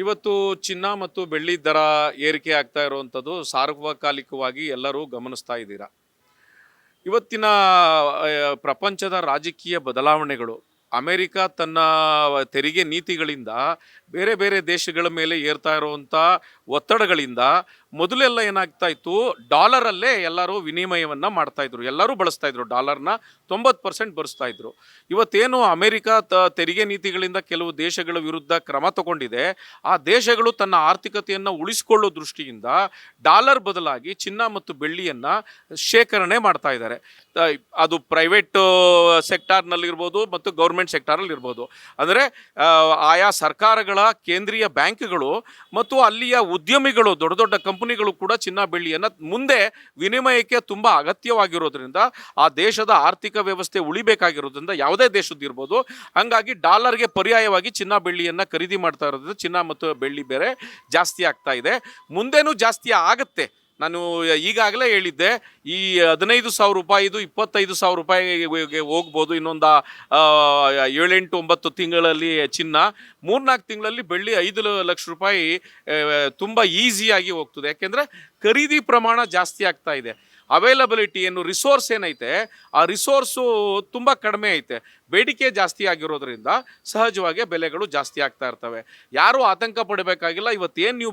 ಇವತ್ತು ಚಿನ್ನ ಮತ್ತು ಬೆಳ್ಳಿ ದರ ಏರಿಕೆ ಆಗ್ತಾ ಇರುವಂಥದ್ದು ಸಾರ್ವಕಾಲಿಕವಾಗಿ ಎಲ್ಲರೂ ಗಮನಿಸ್ತಾ ಇದ್ದೀರಾ. ಇವತ್ತಿನ ಪ್ರಪಂಚದ ರಾಜಕೀಯ ಬದಲಾವಣೆಗಳು, ಅಮೆರಿಕ ತನ್ನ ತೆರಿಗೆ ನೀತಿಗಳಿಂದ ಬೇರೆ ಬೇರೆ ದೇಶಗಳ ಮೇಲೆ ಏರ್ತಾ ಇರುವಂಥ ಒತ್ತಡಗಳಿಂದ ಮೊದಲೆಲ್ಲ ಏನಾಗ್ತಾ ಇತ್ತು, ಡಾಲರಲ್ಲೇ ಎಲ್ಲರೂ ವಿನಿಮಯವನ್ನು ಮಾಡ್ತಾ ಇದ್ರು, ಎಲ್ಲರೂ ಬಳಸ್ತಾ ಇದ್ರು ಡಾಲರ್ನ. 90% ಬಳಸ್ತಾ ಇದ್ರು. ಇವತ್ತೇನು ಅಮೆರಿಕ ತೆರಿಗೆ ನೀತಿಗಳಿಂದ ಕೆಲವು ದೇಶಗಳ ವಿರುದ್ಧ ಕ್ರಮ ತಗೊಂಡಿದೆ, ಆ ದೇಶಗಳು ತನ್ನ ಆರ್ಥಿಕತೆಯನ್ನು ಉಳಿಸಿಕೊಳ್ಳೋ ದೃಷ್ಟಿಯಿಂದ ಡಾಲರ್ ಬದಲಾಗಿ ಚಿನ್ನ ಮತ್ತು ಬೆಳ್ಳಿಯನ್ನು ಶೇಖರಣೆ ಮಾಡ್ತಾ ಇದ್ದಾರೆ. ಅದು ಪ್ರೈವೇಟ್ ಸೆಕ್ಟಾರ್ನಲ್ಲಿರ್ಬೋದು ಮತ್ತು ಗೌರ್ಮೆಂಟ್ ಸೆಕ್ಟಾರಲ್ಲಿರ್ಬೋದು. ಅಂದರೆ ಆಯಾ ಸರ್ಕಾರಗಳ ಕೇಂದ್ರೀಯ ಬ್ಯಾಂಕ್ಗಳು ಮತ್ತು ಅಲ್ಲಿಯ ಉದ್ಯಮಿಗಳು, ದೊಡ್ಡ ದೊಡ್ಡ ಕಂಪನಿಗಳು ಕೂಡ ಚಿನ್ನ ಬೆಳ್ಳಿಯನ್ನು ಮುಂದೆ ವಿನಿಮಯಕ್ಕೆ ತುಂಬ ಅಗತ್ಯವಾಗಿರೋದ್ರಿಂದ, ಆ ದೇಶದ ಆರ್ಥಿಕ ವ್ಯವಸ್ಥೆ ಉಳಿಬೇಕಾಗಿರೋದ್ರಿಂದ, ಯಾವುದೇ ದೇಶದ್ದಿರ್ಬೋದು, ಹಾಗಾಗಿ ಡಾಲರ್ಗೆ ಪರ್ಯಾಯವಾಗಿ ಚಿನ್ನ ಬೆಳ್ಳಿಯನ್ನು ಖರೀದಿ ಮಾಡ್ತಾ ಇರೋದ್ರಿಂದ ಚಿನ್ನ ಮತ್ತು ಬೆಳ್ಳಿ ಬೇರೆ ಜಾಸ್ತಿ ಆಗ್ತಾ ಇದೆ. ಮುಂದೇನೂ ಜಾಸ್ತಿ ಆಗುತ್ತೆ. ನಾನು ಈಗಾಗಲೇ ಹೇಳಿದ್ದೆ, ಈ 15,000 ರೂಪಾಯಿದು 25,000 ರೂಪಾಯಿಗೆ ಹೋಗ್ಬೋದು ಇನ್ನೊಂದು 7-8-9 ತಿಂಗಳಲ್ಲಿ ಚಿನ್ನ. 3-4 ತಿಂಗಳಲ್ಲಿ ಬೆಳ್ಳಿ 5 ಲಕ್ಷ ರೂಪಾಯಿ ತುಂಬ ಈಸಿಯಾಗಿ ಹೋಗ್ತದೆ. ಯಾಕೆಂದರೆ ಖರೀದಿ ಪ್ರಮಾಣ ಜಾಸ್ತಿ ಆಗ್ತಾ ಇದೆ. ಅವೈಲಬಿಲಿಟಿ ಏನು, ರಿಸೋರ್ಸ್ ಏನೈತೆ, ಆ ರಿಸೋರ್ಸು ತುಂಬ ಕಡಿಮೆ ಐತೆ. ಬೇಡಿಕೆ ಜಾಸ್ತಿ ಆಗಿರೋದ್ರಿಂದ ಸಹಜವಾಗಿ ಬೆಲೆಗಳು ಜಾಸ್ತಿ ಆಗ್ತಾ ಇರ್ತವೆ. ಯಾರೂ ಆತಂಕ ಪಡಬೇಕಾಗಿಲ್ಲ. ಇವತ್ತೇನು ನೀವು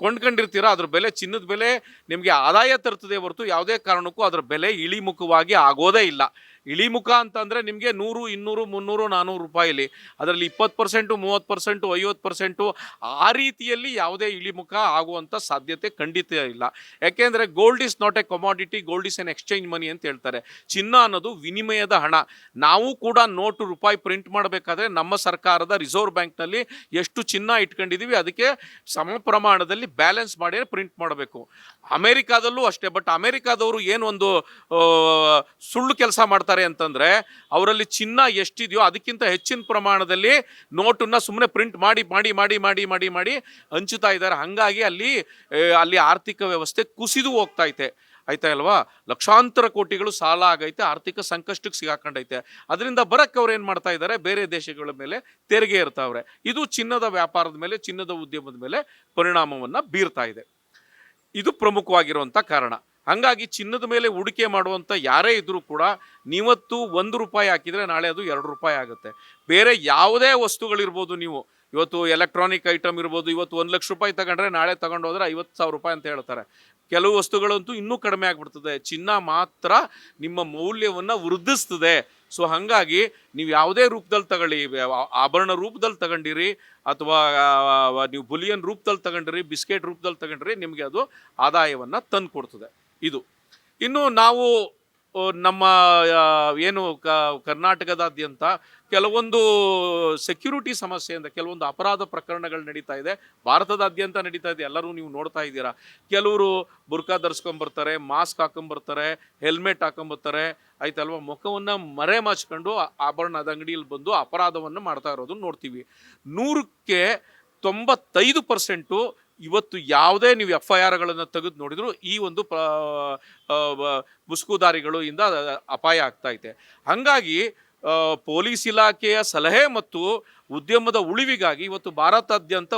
ಕೊಂಡ್ಕೊಂಡಿರ್ತೀರ ಅದ್ರ ಬೆಲೆ, ಚಿನ್ನದ ಬೆಲೆ ನಿಮಗೆ ಆದಾಯ ತರ್ತದೆ ಹೊರತು ಯಾವುದೇ ಕಾರಣಕ್ಕೂ ಅದರ ಬೆಲೆ ಇಳಿಮುಖವಾಗಿ ಆಗೋದೇ ಇಲ್ಲ. ಇಳಿಮುಖ ಅಂತಂದರೆ ನಿಮಗೆ 100, 200, 300, 400 ರೂಪಾಯಿಲಿ, ಅದರಲ್ಲಿ 20%, 30%, 50% ಆ ರೀತಿಯಲ್ಲಿ ಯಾವುದೇ ಇಳಿಮುಖ ಆಗುವಂಥ ಸಾಧ್ಯತೆ ಖಂಡಿತ ಇಲ್ಲ. ಯಾಕೆಂದರೆ gold is not a commodity, gold is an exchange money ಅಂತ ಹೇಳ್ತಾರೆ. ಚಿನ್ನ ಅನ್ನೋದು ವಿನಿಮಯದ ಹಣ. ನಾವು ಕೂಡ ನೋಟು ರೂಪಾಯಿ ಪ್ರಿಂಟ್ ಮಾಡಬೇಕಾದ್ರೆ ನಮ್ಮ ಸರ್ಕಾರದ ರಿಸರ್ವ್ ಬ್ಯಾಂಕ್ನಲ್ಲಿ ಎಷ್ಟು ಚಿನ್ನ ಇಟ್ಕೊಂಡಿದ್ದೀವಿ ಅದಕ್ಕೆ ಸಮ ಪ್ರಮಾಣದಲ್ಲಿ ಬ್ಯಾಲೆನ್ಸ್ ಮಾಡಿ ಪ್ರಿಂಟ್ ಮಾಡಬೇಕು. ಅಮೇರಿಕಾದಲ್ಲೂ ಅಷ್ಟೇ. ಬಟ್ ಅಮೇರಿಕಾದವರು ಏನೊಂದು ಸುಳ್ಳು ಕೆಲಸ ಮಾಡ್ತಾರೆ ಅಂತಂದರೆ, ಅವರಲ್ಲಿ ಚಿನ್ನ ಎಷ್ಟಿದೆಯೋ ಅದಕ್ಕಿಂತ ಹೆಚ್ಚಿನ ಪ್ರಮಾಣದಲ್ಲಿ ನೋಟನ್ನು ಸುಮ್ಮನೆ ಪ್ರಿಂಟ್ ಮಾಡಿ ಮಾಡಿ ಮಾಡಿ ಮಾಡಿ ಮಾಡಿ ಮಾಡಿ ಹಂಚುತ್ತಾ ಇದ್ದಾರೆ. ಹಾಗಾಗಿ ಅಲ್ಲಿ ಆರ್ಥಿಕ ವ್ಯವಸ್ಥೆ ಕುಸಿದು ಹೋಗ್ತೈತೆ. ಆಯ್ತಾ ಅಲ್ವಾ? ಲಕ್ಷಾಂತರ ಕೋಟಿಗಳು ಸಾಲ ಆಗೈತೆ, ಆರ್ಥಿಕ ಸಂಕಷ್ಟಕ್ಕೆ ಸಿಗಾಕೊಂಡೈತೆ. ಅದರಿಂದ ಬರಕ್ಕೆ ಅವ್ರು ಏನು ಮಾಡ್ತಾ ಇದ್ದಾರೆ, ಬೇರೆ ದೇಶಗಳ ಮೇಲೆ ತೆರಿಗೆ ಇರ್ತಾವ್ರೆ. ಇದು ಚಿನ್ನದ ವ್ಯಾಪಾರದ ಮೇಲೆ, ಚಿನ್ನದ ಉದ್ಯಮದ ಮೇಲೆ ಪರಿಣಾಮವನ್ನು ಬೀರ್ತಾ ಇದೆ. ಇದು ಪ್ರಮುಖವಾಗಿರುವಂಥ ಕಾರಣ. ಹಾಗಾಗಿ ಚಿನ್ನದ ಮೇಲೆ ಹೂಡಿಕೆ ಮಾಡುವಂಥ ಯಾರೇ ಇದ್ದರೂ ಕೂಡ, ನೀವತ್ತು 1 ರೂಪಾಯಿ ಹಾಕಿದರೆ ನಾಳೆ ಅದು 2 ರೂಪಾಯಿ ಆಗುತ್ತೆ. ಬೇರೆ ಯಾವುದೇ ವಸ್ತುಗಳಿರ್ಬೋದು, ನೀವು ಇವತ್ತು ಎಲೆಕ್ಟ್ರಾನಿಕ್ ಐಟಮ್ ಇರ್ಬೋದು, ಇವತ್ತು 1 ಲಕ್ಷ ರೂಪಾಯಿ ತಗೊಂಡ್ರೆ ನಾಳೆ ತಗೊಂಡು ಹೋದರೆ 50,000 ರೂಪಾಯಿ ಅಂತ ಹೇಳ್ತಾರೆ. ಕೆಲವು ವಸ್ತುಗಳಂತೂ ಇನ್ನೂ ಕಡಿಮೆ ಆಗಿಬಿಡ್ತದೆ. ಚಿನ್ನ ಮಾತ್ರ ನಿಮ್ಮ ಮೌಲ್ಯವನ್ನು ವೃದ್ಧಿಸ್ತದೆ. ಸೊ ಹಾಗಾಗಿ ನೀವು ಯಾವುದೇ ರೂಪದಲ್ಲಿ ತಗೊಳ್ಳಿ, ಆಭರಣ ರೂಪದಲ್ಲಿ ತಗೊಂಡಿರಿ ಅಥವಾ ನೀವು ಬುಲಿಯನ್ ರೂಪದಲ್ಲಿ ತಗೊಂಡಿರಿ, ಬಿಸ್ಕೆಟ್ ರೂಪದಲ್ಲಿ ತಗೊಂಡ್ರಿ, ನಿಮಗೆ ಅದು ಆದಾಯವನ್ನು ತಂದು ಕೊಡ್ತದೆ. ಇದು ಇನ್ನು ನಾವು ನಮ್ಮ ಏನು ಕರ್ನಾಟಕದಾದ್ಯಂತ ಕೆಲವೊಂದು ಸೆಕ್ಯೂರಿಟಿ ಸಮಸ್ಯೆಯಿಂದ ಕೆಲವೊಂದು ಅಪರಾಧ ಪ್ರಕರಣಗಳು ನಡೀತಾ ಇದೆ. ಭಾರತದಾದ್ಯಂತ ನಡೀತಾ ಇದೆ, ಎಲ್ಲರೂ ನೀವು ನೋಡ್ತಾ ಇದ್ದೀರಾ. ಕೆಲವರು ಬುರ್ಕಾ ಧರಿಸ್ಕೊಂಬರ್ತಾರೆ, ಮಾಸ್ಕ್ ಹಾಕೊಂಬರ್ತಾರೆ, ಹೆಲ್ಮೆಟ್ ಹಾಕೊಂಬರ್ತಾರೆ, ಆಯ್ತಲ್ವ, ಮುಖವನ್ನು ಮರೆ ಮಾಚ್ಕೊಂಡು ಆಭರಣದ ಅಂಗಡಿಯಲ್ಲಿ ಬಂದು ಅಪರಾಧವನ್ನು ಮಾಡ್ತಾ ಇರೋದು ನೋಡ್ತೀವಿ. 100ಕ್ಕೆ 95% ಇವತ್ತು ಯಾವುದೇ ನೀವು FIRಗಳನ್ನು ತೆಗೆದು ನೋಡಿದ್ರು ಈ ಒಂದು ಮುಸುಕುದಾರಿಗಳು ಇಂದ ಅಪಾಯ ಆಗ್ತಾ ಇದೆ. ಹಾಗಾಗಿ ಪೊಲೀಸ್ ಇಲಾಖೆಯ ಸಲಹೆ ಮತ್ತು ಉದ್ಯಮದ ಉಳಿವಿಗಾಗಿ ಇವತ್ತು ಭಾರತಾದ್ಯಂತ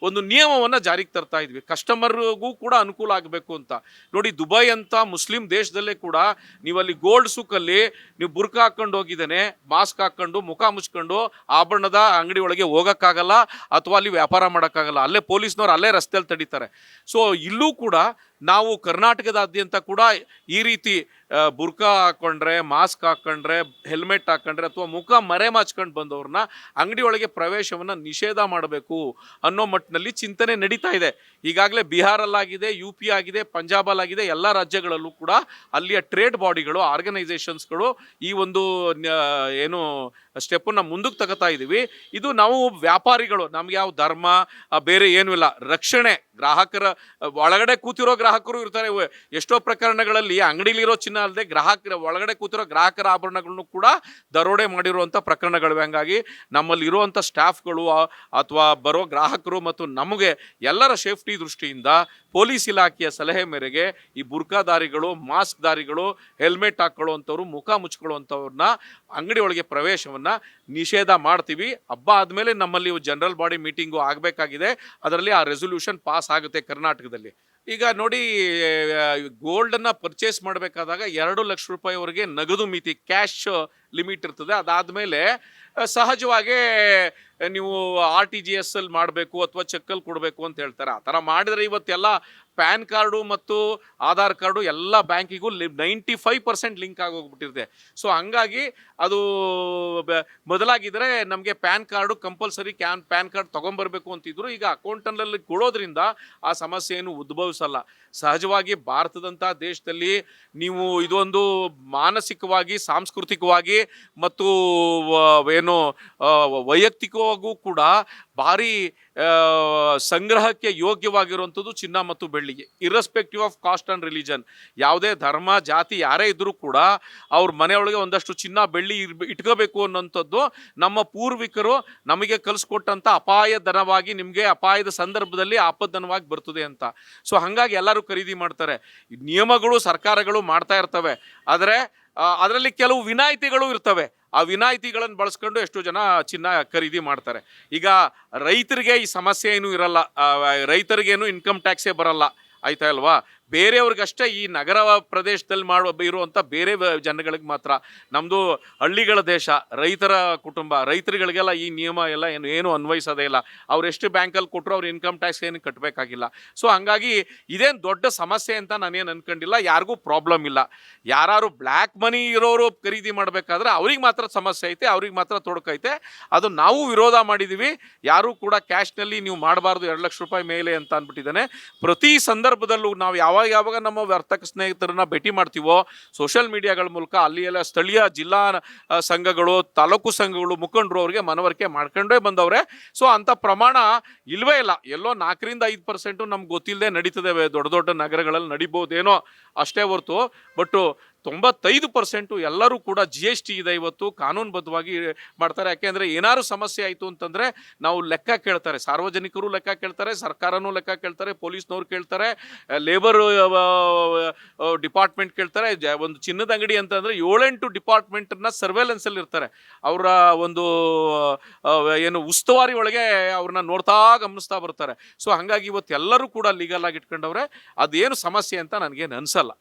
ಒಂದು ನಿಯಮವನ್ನು ಜಾರಿಗೆ ತರ್ತಾ ಇದ್ವಿ. ಕಸ್ಟಮರ್ಗೂ ಕೂಡ ಅನುಕೂಲ ಆಗಬೇಕು ಅಂತ. ನೋಡಿ, ದುಬೈ ಅಂತ ಮುಸ್ಲಿಂ ದೇಶದಲ್ಲೇ ಕೂಡ ನೀವಲ್ಲಿ ಗೋಲ್ಡ್ ಸೂಕಲ್ಲಿ ನೀವು ಬುರ್ಕ ಹಾಕ್ಕೊಂಡು ಹೋಗಿದ್ದೇನೆ, ಮಾಸ್ಕ್ ಹಾಕ್ಕೊಂಡು ಮುಖ ಮುಚ್ಕೊಂಡು ಆಭರಣದ ಅಂಗಡಿ ಒಳಗೆ ಹೋಗೋಕ್ಕಾಗಲ್ಲ ಅಥವಾ ಅಲ್ಲಿ ವ್ಯಾಪಾರ ಮಾಡೋಕ್ಕಾಗಲ್ಲ. ಅಲ್ಲೇ ಪೊಲೀಸ್ನವ್ರು ಅಲ್ಲೇ ರಸ್ತೆಯಲ್ಲಿ ತಡೀತಾರೆ. ಸೊ ಇಲ್ಲೂ ಕೂಡ ನಾವು ಕರ್ನಾಟಕದಾದ್ಯಂತ ಕೂಡ ಈ ರೀತಿ ಬುರ್ಕಾ ಹಾಕ್ಕೊಂಡ್ರೆ, ಮಾಸ್ಕ್ ಹಾಕ್ಕೊಂಡ್ರೆ, ಹೆಲ್ಮೆಟ್ ಹಾಕ್ಕೊಂಡ್ರೆ ಅಥವಾ ಮುಖ ಮರೆ ಮಾಚ್ಕೊಂಡು ಬಂದವ್ರನ್ನ ಅಂಗಡಿ ಒಳಗೆ ಪ್ರವೇಶವನ್ನು ನಿಷೇಧ ಮಾಡಬೇಕು ಅನ್ನೋ ಮಟ್ಟಿನಲ್ಲಿ ಚಿಂತನೆ ನಡೀತಾ ಇದೆ. ಈಗಾಗಲೇ ಬಿಹಾರಲ್ಲಾಗಿದೆ, UP ಆಗಿದೆ, ಪಂಜಾಬಲ್ಲಾಗಿದೆ. ಎಲ್ಲ ರಾಜ್ಯಗಳಲ್ಲೂ ಕೂಡ ಅಲ್ಲಿಯ ಟ್ರೇಡ್ ಬಾಡಿಗಳು, ಆರ್ಗನೈಸೇಷನ್ಸ್ಗಳು ಈ ಒಂದು ಏನು ಸ್ಟೆಪ್ಪನ್ನು ಮುಂದಕ್ಕೆ ತಗೋತಾ ಇದ್ದೀವಿ. ಇದು ನಾವು ವ್ಯಾಪಾರಿಗಳು, ನಮ್ಗೆ ಯಾವ ಧರ್ಮ ಬೇರೆ ಏನೂ ಇಲ್ಲ. ರಕ್ಷಣೆ, ಗ್ರಾಹಕರ ಒಳಗಡೆ ಕೂತಿರೋ ಗ್ರಾಹಕರು ಇರ್ತಾರೆ. ಎಷ್ಟೋ ಪ್ರಕರಣಗಳಲ್ಲಿ ಅಂಗಡಿಲಿರೋ ಚಿನ್ನ ಅಲ್ಲದೆ ಗ್ರಾಹಕರ ಒಳಗಡೆ ಕೂತಿರೋ ಗ್ರಾಹಕರ ಆಭರಣಗಳನ್ನು ಕೂಡ ದರೋಡೆ ಮಾಡಿರುವಂಥ ಪ್ರಕರಣಗಳಿವೆ. ಹಂಗಾಗಿ ನಮ್ಮಲ್ಲಿ ಇರುವಂಥ ಸ್ಟಾಫ್ಗಳು ಅಥವಾ ಬರೋ ಗ್ರಾಹಕರು ಮತ್ತು ನಮಗೆ ಎಲ್ಲರ ಸೇಫ್ಟಿ ದೃಷ್ಟಿಯಿಂದ ಪೊಲೀಸ್ ಇಲಾಖೆಯ ಸಲಹೆ ಮೇರೆಗೆ ಈ ಬುರ್ಕಾದಾರಿಗಳು, ಮಾಸ್ಕ್ ದಾರಿಗಳು, ಹೆಲ್ಮೆಟ್ ಹಾಕ್ಕೊಳ್ಳುವಂಥವ್ರು, ಮುಖ ಮುಚ್ಕೊಳ್ಳುವಂಥವ್ರನ್ನ ಅಂಗಡಿ ಒಳಗೆ ಪ್ರವೇಶವನ್ನು ಕಾರ್ಯಕ್ರಮವನ್ನು ನಿಷೇಧ ಮಾಡ್ತೀವಿ. ಹಬ್ಬ ಆದಮೇಲೆ ನಮ್ಮಲ್ಲಿ ಜನರಲ್ ಬಾಡಿ ಮೀಟಿಂಗು ಆಗಬೇಕಾಗಿದೆ. ಅದರಲ್ಲಿ ಆ ರೆಸೊಲ್ಯೂಷನ್ ಪಾಸ್ ಆಗುತ್ತೆ ಕರ್ನಾಟಕದಲ್ಲಿ. ಈಗ ನೋಡಿ, ಗೋಲ್ಡನ್ನು ಪರ್ಚೇಸ್ ಮಾಡಬೇಕಾದಾಗ 2 ಲಕ್ಷ ರೂಪಾಯಿವರೆಗೆ ನಗದು ಮಿತಿ, ಕ್ಯಾಶ್ ಲಿಮಿಟ್ ಇರ್ತದೆ. ಅದಾದಮೇಲೆ ಸಹಜವಾಗೇ ನೀವು RTGS ಅಲ್ಲಿ ಮಾಡಬೇಕು ಅಥವಾ ಚೆಕ್ಕಲ್ಲಿ ಕೊಡಬೇಕು ಅಂತ ಹೇಳ್ತಾರೆ. ಆ ಥರ ಮಾಡಿದರೆ ಇವತ್ತೆಲ್ಲ ಪ್ಯಾನ್ ಕಾರ್ಡು ಮತ್ತು ಆಧಾರ್ ಕಾರ್ಡು ಎಲ್ಲ ಬ್ಯಾಂಕಿಗೂ 95% ಲಿಂಕ್ ಆಗೋಗ್ಬಿಟ್ಟಿರುತ್ತೆ. ಸೊ ಹಂಗಾಗಿ ಅದು ಮೊದಲಾಗಿದ್ದರೆ ನಮಗೆ PAN card compulsory PAN card ತೊಗೊಂಬರ್ಬೇಕು ಅಂತಿದ್ರು. ಈಗ ಅಕೌಂಟಲ್ಲಿ ಕೊಡೋದ್ರಿಂದ ಆ ಸಮಸ್ಯೆ ಏನು ಉದ್ಭವಿಸಲ್ಲ. ಸಹಜವಾಗಿ ಭಾರತದಂಥ ದೇಶದಲ್ಲಿ ನೀವು ಇದೊಂದು ಮಾನಸಿಕವಾಗಿ, ಸಾಂಸ್ಕೃತಿಕವಾಗಿ ಮತ್ತು ಏನು ವೈಯಕ್ತಿಕವಾಗೂ ಕೂಡ ಭಾರಿ ಸಂಗ್ರಹಕ್ಕೆ ಯೋಗ್ಯವಾಗಿರುವಂಥದ್ದು ಚಿನ್ನ ಮತ್ತು ಬೆಳ್ಳಿಗೆ, irrespective of cost and religion. ಯಾವುದೇ ಧರ್ಮ ಜಾತಿ ಯಾರೇ ಇದ್ದರೂ ಕೂಡ ಅವ್ರ ಮನೆಯೊಳಗೆ ಒಂದಷ್ಟು ಚಿನ್ನ ಬೆಳ್ಳಿ ಇಟ್ಕೋಬೇಕು ಅನ್ನೋಂಥದ್ದು ನಮ್ಮ ಪೂರ್ವಿಕರು ನಮಗೆ ಕಲಿಸ್ಕೊಟ್ಟಂಥ ಅಪಾಯಧನವಾಗಿ, ನಿಮಗೆ ಅಪಾಯದ ಸಂದರ್ಭದಲ್ಲಿ ಆಪದ್ದನವಾಗಿ ಬರ್ತದೆ ಅಂತ. ಸೊ ಹಾಗಾಗಿ ಎಲ್ಲರೂ ಖರೀದಿ ಮಾಡ್ತಾರೆ. ನಿಯಮಗಳು ಸರ್ಕಾರಗಳು ಮಾಡ್ತಾ ಇರ್ತವೆ, ಆದರೆ ಅದರಲ್ಲಿ ಕೆಲವು ವಿನಾಯಿತಿಗಳು ಇರ್ತವೆ. ಆ ವಿನಾಯಿತಿಗಳನ್ನು ಬಳಸ್ಕೊಂಡು ಎಷ್ಟೋ ಜನ ಚಿನ್ನ ಖರೀದಿ ಮಾಡ್ತಾರೆ. ಈಗ ರೈತರಿಗೆ ಈ ಸಮಸ್ಯೆ ಏನೂ ಇರಲ್ಲ, ರೈತರಿಗೇನು ಇನ್ಕಮ್ ಟ್ಯಾಕ್ಸೇ ಬರಲ್ಲ, ಆಯ್ತಾ ಅಲ್ವಾ? ಬೇರೆಯವ್ರಿಗಷ್ಟೇ, ಈ ನಗರ ಪ್ರದೇಶದಲ್ಲಿ ಇರುವಂಥ ಬೇರೆ ಜನಗಳಿಗೆ ಮಾತ್ರ. ನಮ್ಮದು ಹಳ್ಳಿಗಳ ದೇಶ, ರೈತರ ಕುಟುಂಬ, ರೈತರುಗಳಿಗೆಲ್ಲ ಈ ನಿಯಮ ಎಲ್ಲ ಏನು ಅನ್ವಯಿಸೋದೇ ಇಲ್ಲ. ಅವ್ರು ಎಷ್ಟು ಬ್ಯಾಂಕಲ್ಲಿ ಕೊಟ್ಟರು ಅವ್ರು ಇನ್ಕಮ್ ಟ್ಯಾಕ್ಸ್ ಏನು ಕಟ್ಟಬೇಕಾಗಿಲ್ಲ. ಸೊ ಹಂಗಾಗಿ ಇದೇನು ದೊಡ್ಡ ಸಮಸ್ಯೆ ಅಂತ ನಾನೇನು ಅನ್ಕೊಂಡಿಲ್ಲ, ಯಾರಿಗೂ ಪ್ರಾಬ್ಲಮ್ ಇಲ್ಲ. ಯಾರು ಬ್ಲ್ಯಾಕ್ ಮನಿ ಇರೋರು ಖರೀದಿ ಮಾಡಬೇಕಾದ್ರೆ ಅವ್ರಿಗೆ ಮಾತ್ರ ಸಮಸ್ಯೆ ಐತೆ, ಅವ್ರಿಗೆ ಮಾತ್ರ ತೊಡಕೈತೆ. ಅದು ನಾವು ವಿರೋಧ ಮಾಡಿದ್ದೀವಿ. ಯಾರೂ ಕೂಡ ಕ್ಯಾಶ್ನಲ್ಲಿ ನೀವು ಮಾಡಬಾರ್ದು 2 ಲಕ್ಷ ರೂಪಾಯಿ ಮೇಲೆ ಅಂತ ಅಂದ್ಬಿಟ್ಟಿದ್ದಾನೆ. ಪ್ರತಿ ಸಂದರ್ಭದಲ್ಲೂ ನಾವು ಯಾವಾಗ ನಮ್ಮ ವರ್ತಕ ಸ್ನೇಹಿತರನ್ನ ಭೇಟಿ ಮಾಡ್ತೀವೋ ಸೋಷಿಯಲ್ ಮೀಡಿಯಾಗಳ ಮೂಲಕ, ಅಲ್ಲಿ ಎಲ್ಲ ಸ್ಥಳೀಯ ಜಿಲ್ಲಾ ಸಂಘಗಳು, ತಾಲೂಕು ಸಂಘಗಳು, ಮುಖಂಡರು ಅವ್ರಿಗೆ ಮನವರಿಕೆ ಮಾಡ್ಕೊಂಡೇ ಬಂದವ್ರೆ. ಸೊ ಅಂಥ ಪ್ರಮಾಣ ಇಲ್ವೇ ಇಲ್ಲ. ಎಲ್ಲೋ 4-5% ನಮ್ಗೆ ಗೊತ್ತಿಲ್ಲದೆ ನಡೀತದೆ, ದೊಡ್ಡ ದೊಡ್ಡ ನಗರಗಳಲ್ಲಿ ನಡಿಬೋದೇನೋ ಅಷ್ಟೇ ಹೊರತು. ಬಟ್ 95% ಎಲ್ಲರೂ ಕೂಡ GST ಇದೆ ಇವತ್ತು, ಕಾನೂನುಬದ್ಧವಾಗಿ ಮಾಡ್ತಾರೆ. ಯಾಕೆಂದರೆ ಏನಾದ್ರು ಸಮಸ್ಯೆ ಆಯಿತು ಅಂತಂದರೆ ನಾವು ಲೆಕ್ಕ ಕೇಳ್ತಾರೆ, ಸಾರ್ವಜನಿಕರು ಲೆಕ್ಕ ಕೇಳ್ತಾರೆ, ಸರ್ಕಾರನೂ ಲೆಕ್ಕ ಕೇಳ್ತಾರೆ, ಪೊಲೀಸ್ನವ್ರು ಕೇಳ್ತಾರೆ, ಲೇಬರ್ ಡಿಪಾರ್ಟ್ಮೆಂಟ್ ಕೇಳ್ತಾರೆ. ಒಂದು ಚಿನ್ನದ ಅಂಗಡಿ ಅಂತಂದರೆ 7-8 ಡಿಪಾರ್ಟ್ಮೆಂಟನ್ನ ಸರ್ವೇಲೆನ್ಸಲ್ಲಿ ಇರ್ತಾರೆ. ಅವರ ಒಂದು ಏನು ಉಸ್ತುವಾರಿ ಒಳಗೆ ಅವ್ರನ್ನ ನೋಡ್ತಾ ಗಮನಿಸ್ತಾ ಬರ್ತಾರೆ. ಸೊ ಹಾಗಾಗಿ ಇವತ್ತು ಎಲ್ಲರೂ ಕೂಡ ಲೀಗಲ್ ಆಗಿ ಇಟ್ಕೊಂಡವ್ರೆ. ಅದೇನು ಸಮಸ್ಯೆ ಅಂತ ನನಗೇನು ಅನಿಸಲ್ಲ.